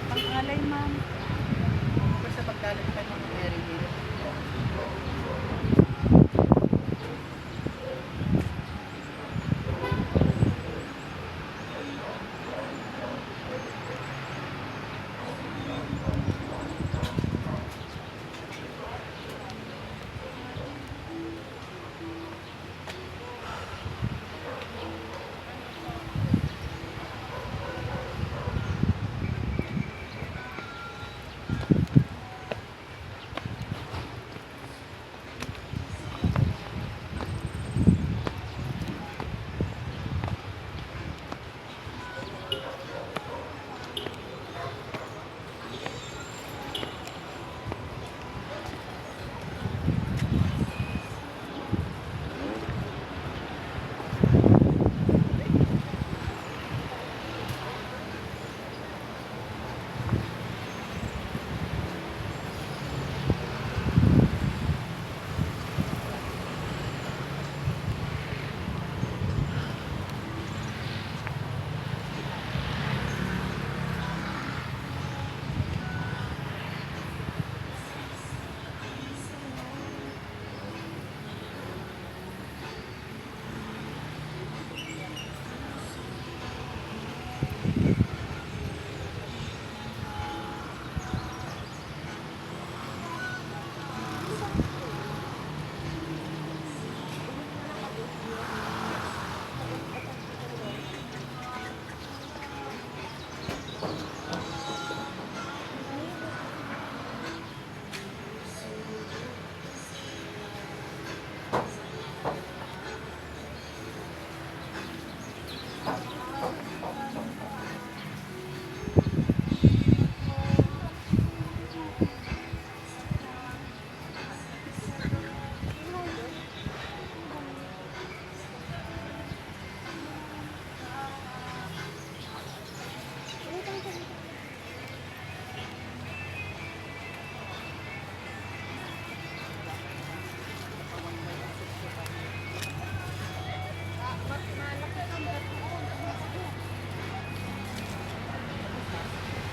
Pang-alay, ma'am. Basta pagdalit pa ng Mary Hill.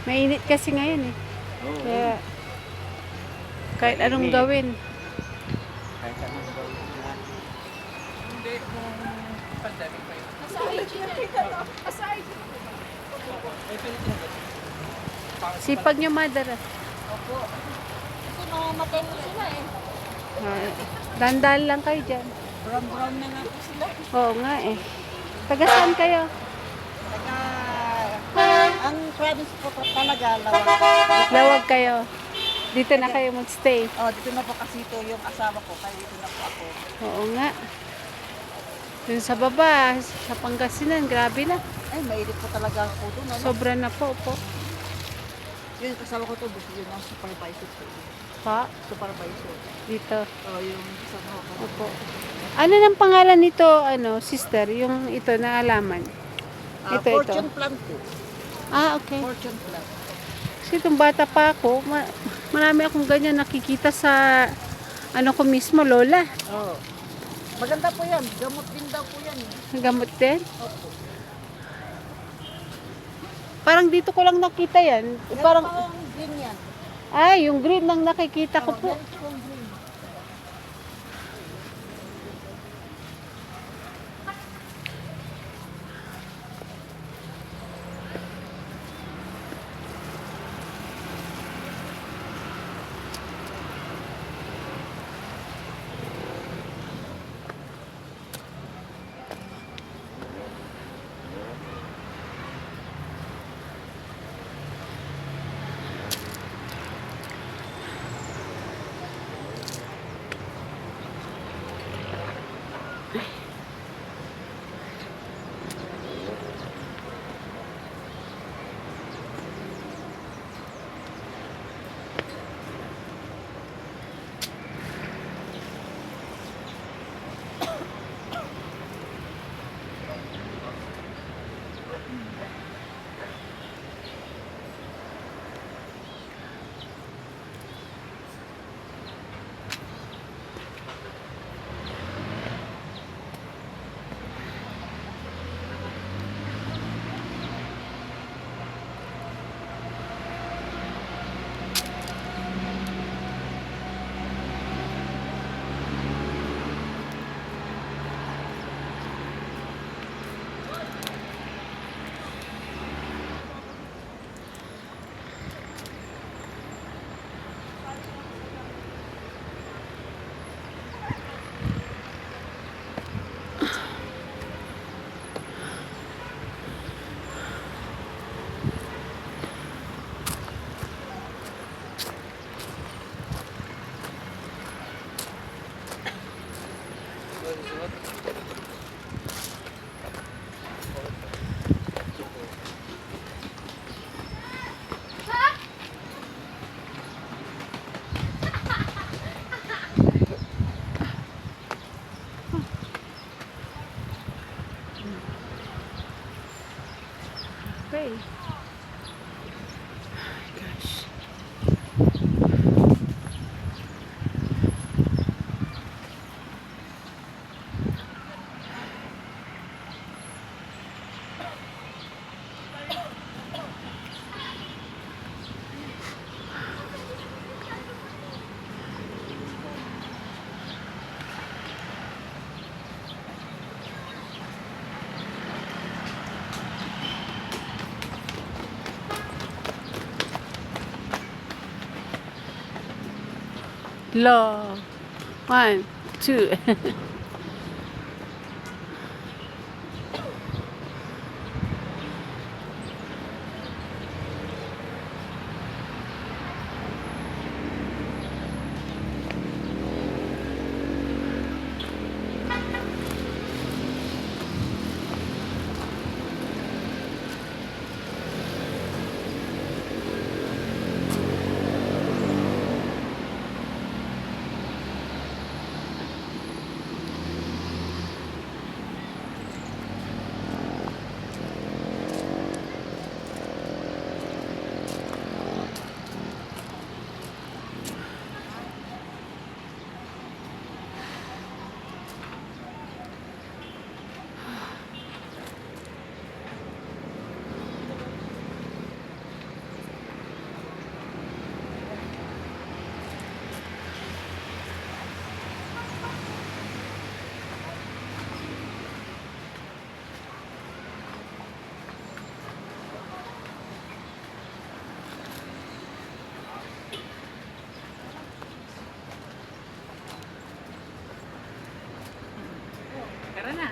Mainit kasi ngayon eh. Oo. Kaya kahit anong gawin. Kahit anong gawin na. Hindi, nung pandemic pa yun. Sipag nyo, mother. Opo. Kasi namamatay po sila eh. Dandal lang kayo dyan. Brown na nga po sila. Oo nga eh. Taga saan kayo? Ang province po talaga, Lawag. Lawag kayo. Dito na kayo magstay. Oh, dito na po kasi ito yung asawa ko, kaya dito na po ako. Oo nga. Dun sa baba, sa Pangasinan, grabe na. Ay, mainit po talaga po doon. Ano? Sobra na po. Yung kasama ko to, gusto yun ang supervisor ko. Pa, Supervisor. dito. Oh, yung kasama ko. Opo. Ano ng pangalan nito, sister? Yung ito na alaman. Ito. Fortune plant po. Ah, okay. Fortune plant. Kasi itong bata pa ako, marami akong ganyan nakikita sa ko mismo, lola. Oh. Maganda po yan. Gamot din daw po yan. Gamot din. Opo. Parang dito ko lang nakita yan. Parang, green yan. ay, yung green lang nakikita ko po. Yan po ang green. Okay. Gosh. Low. 1, 2. Tara na.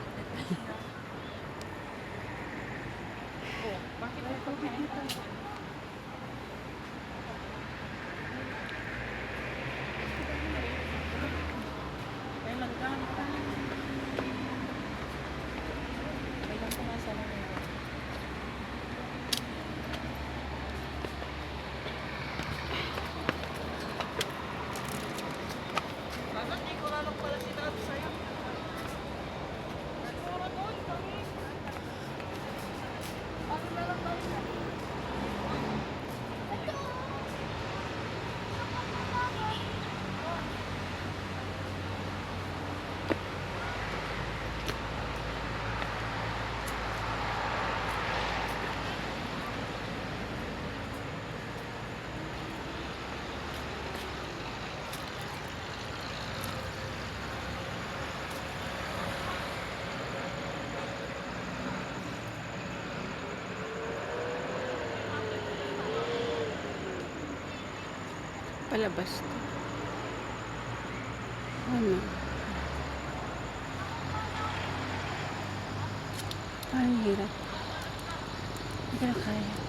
Oh, bakit ito? May langgam pa. May lang pumasa lang yun. Bakit di ko lalong pala sinabi sa'yo? Palabas to. Ano? Ay, hirap. Hindi ko na kaya.